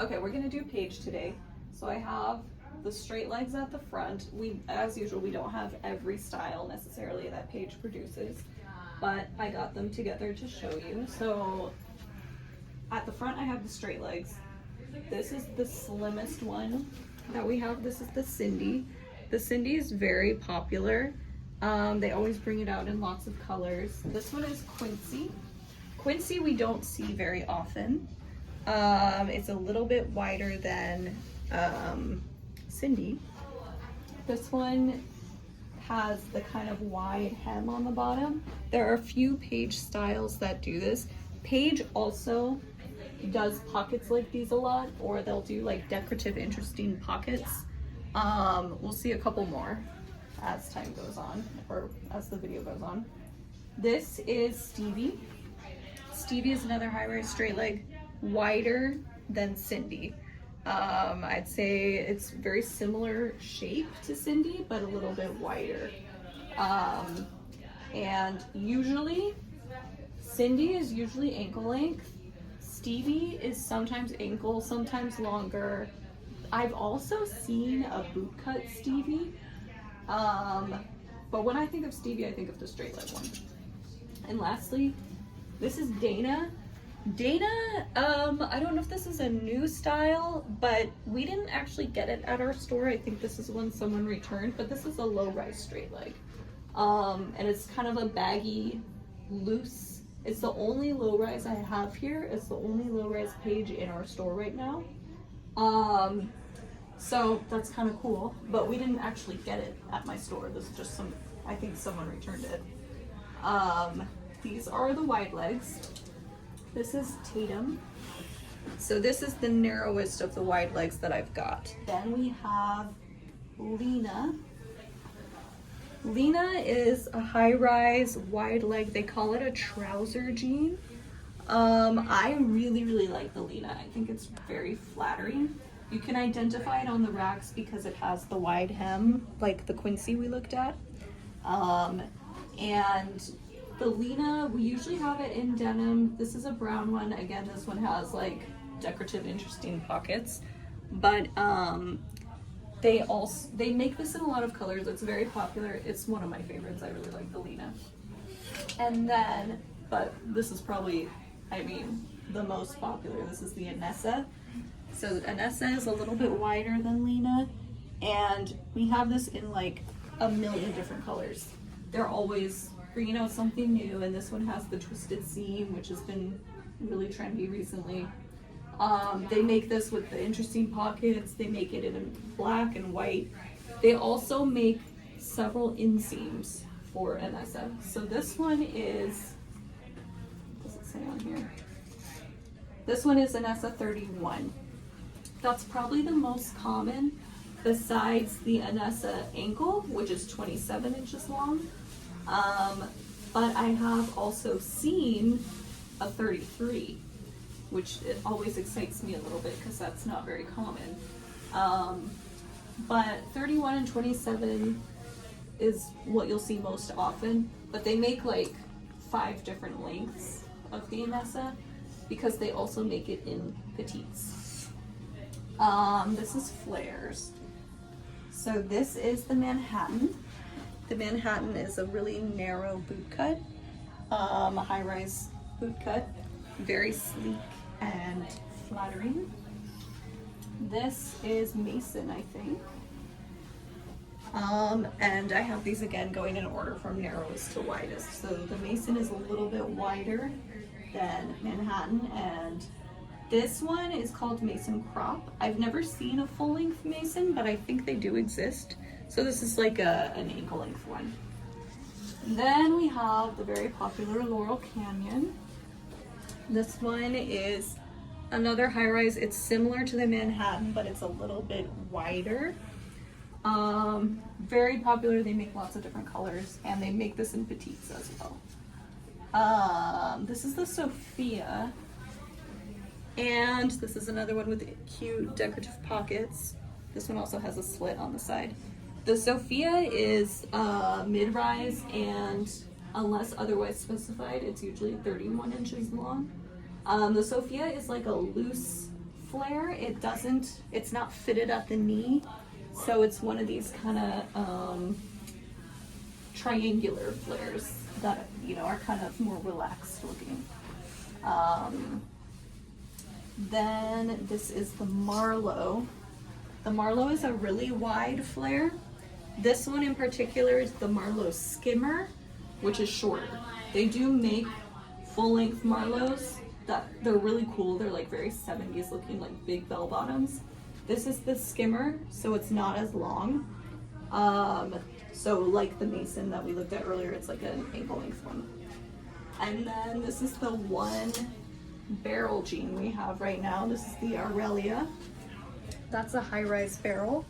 Okay, we're gonna do Paige today. So I have the straight legs at the front. As usual, we don't have every style necessarily that Paige produces, but I got them together to show you. So at the front, I have the straight legs. This is the slimmest one that we have. This is the Cindy. The Cindy is very popular. They always bring it out in lots of colors. This one is Quincy. Quincy we don't see very often. It's a little bit wider than Cindy. This one has the kind of wide hem on the bottom. There are a few Paige styles that do this. Paige also does pockets like these a lot, or they'll do like decorative, interesting pockets. We'll see a couple more as time goes on, or as the video goes on. This is Stevie. Stevie is another high-rise straight leg, wider than Cindy. I'd say it's very similar shape to Cindy, but a little bit wider. And usually, Cindy is usually ankle length. Stevie is sometimes ankle, sometimes longer. I've also seen a boot cut Stevie. But when I think of Stevie, I think of the straight leg one. And lastly, this is Dana. Dana, I don't know if this is a new style, but we didn't actually get it at our store. I think this is one someone returned, but this is a low-rise straight leg. And it's kind of a baggy, loose. It's the only low-rise I have here. It's the only low-rise Paige in our store right now. So that's kind of cool, but we didn't actually get it at my store. This is just I think someone returned it. These are the wide legs. This is Tatum. So this is the narrowest of the wide legs that I've got. Then we have Lena. Lena is a high-rise wide leg. They call it a trouser jean. I really, really like the Lena. I think it's very flattering. You can identify it on the racks because it has the wide hem, like the Quincy we looked at. And the Lena, we usually have it in denim. This is a brown one. Again, this one has like decorative, interesting pockets. But they make this in a lot of colors. It's very popular. It's one of my favorites. I really like the Lena. And then, but this is probably, I mean, the most popular. This is the Anessa. So Anessa is a little bit wider than Lena, and we have this in like a million different colors. They're always bringing out something new, and this one has the twisted seam, which has been really trendy recently. They make this with the interesting pockets. They make it in black and white. They also make several inseams for Anessa. So this one is, what does it say on here? This one is Anessa 31. That's probably the most common, besides the Anessa ankle, which is 27 inches long. But I have also seen a 33, which it always excites me a little bit because that's not very common. But 31 and 27 is what you'll see most often, but they make like 5 different lengths of the Anessa because they also make it in petites. This is flares. So this is the Manhattan. The Manhattan is a really narrow boot cut, a high-rise boot cut, very sleek and flattering. This is Mason, I think. And I have these again going in order from narrowest to widest. So the Mason is a little bit wider than Manhattan, and this one is called Mason Crop. I've never seen a full-length Mason, but I think they do exist. So this is like an ankle-length one. Then we have the very popular Laurel Canyon. This one is another high-rise. It's similar to the Manhattan, but it's a little bit wider. Very popular. They make lots of different colors, and they make this in petites as well. This is the Sophia. And this is another one with cute decorative pockets. This one also has a slit on the side. The Sophia is mid-rise, and unless otherwise specified, it's usually 31 inches long. The Sophia is like a loose flare. It's not fitted at the knee, so it's one of these kind of triangular flares that, you know, are kind of more relaxed looking. Then this is the Marlowe. The Marlowe is a really wide flare. This one in particular is the Marlowe Skimmer, which is shorter. They do make full-length Marlows that they're really cool. They're like very 70s looking, like big bell bottoms. This is the Skimmer, so it's not as long. So like the Mason that we looked at earlier, it's like an ankle length one. And then this is the one barrel jean we have right now. This is the Aurelia. That's a high-rise barrel.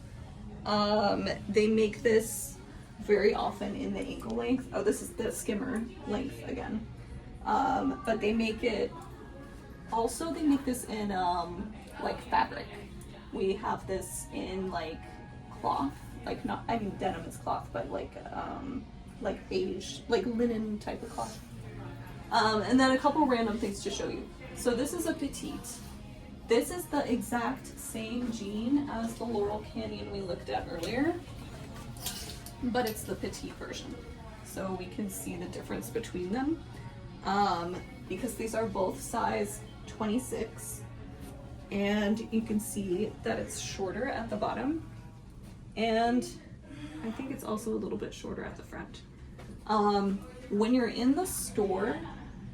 They make this very often in the ankle length. Oh, this is the Skimmer length again. But they make it, also they make this in like fabric. We have this in like cloth, like not, I mean denim is cloth, but like beige, like linen type of cloth. And then a couple random things to show you. So this is a petite. This is the exact same jean as the Laurel Canyon we looked at earlier, but it's the petite version. So we can see the difference between them, because these are both size 26, and you can see that it's shorter at the bottom, and I think it's also a little bit shorter at the front. When you're in the store,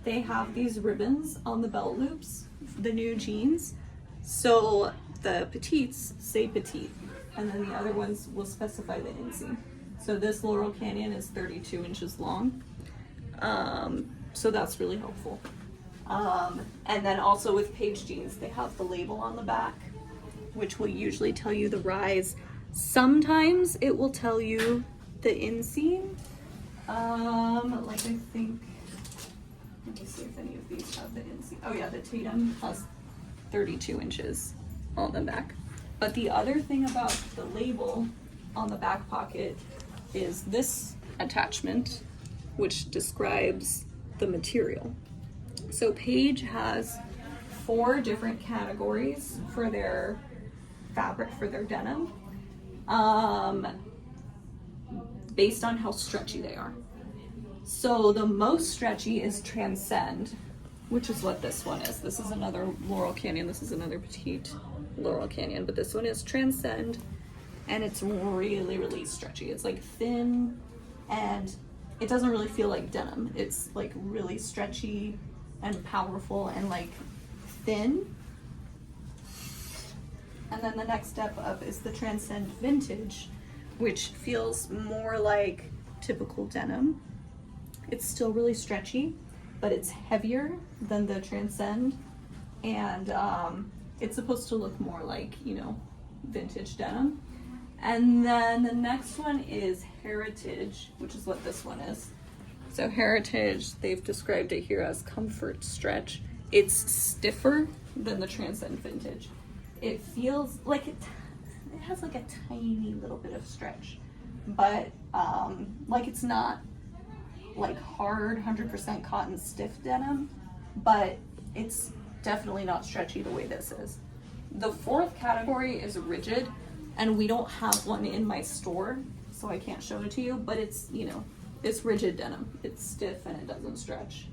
they have these ribbons on the belt loops, the new jeans. So the petites say petite, and then the other ones will specify the inseam. So this Laurel Canyon is 32 inches long. So that's really helpful. And then also with Paige jeans, they have the label on the back, which will usually tell you the rise. Sometimes it will tell you the inseam. Like I think, let me see if any of these have the inseam. Oh yeah, the Tatum has 32 inches on the back. But the other thing about the label on the back pocket is this attachment, which describes the material. So Paige has 4 different categories for their fabric, for their denim, based on how stretchy they are. So the most stretchy is Transcend, which is what this one is. This is another Laurel Canyon. This is another petite Laurel Canyon, but this one is Transcend, and it's really, really stretchy. It's like thin, and it doesn't really feel like denim. It's like really stretchy and powerful and like thin. And then the next step up is the Transcend Vintage, which feels more like typical denim. It's still really stretchy, but it's heavier than the Transcend, and it's supposed to look more like, you know, vintage denim. And then the next one is Heritage, which is what this one is. So Heritage, they've described it here as comfort stretch. It's stiffer than the Transcend Vintage. It feels like it has like a tiny little bit of stretch, but like it's not like hard 100% cotton stiff denim, but it's definitely not stretchy the way this is. The 4th category is rigid, and we don't have one in my store, so I can't show it to you, but it's, you know, it's rigid denim. It's stiff and it doesn't stretch.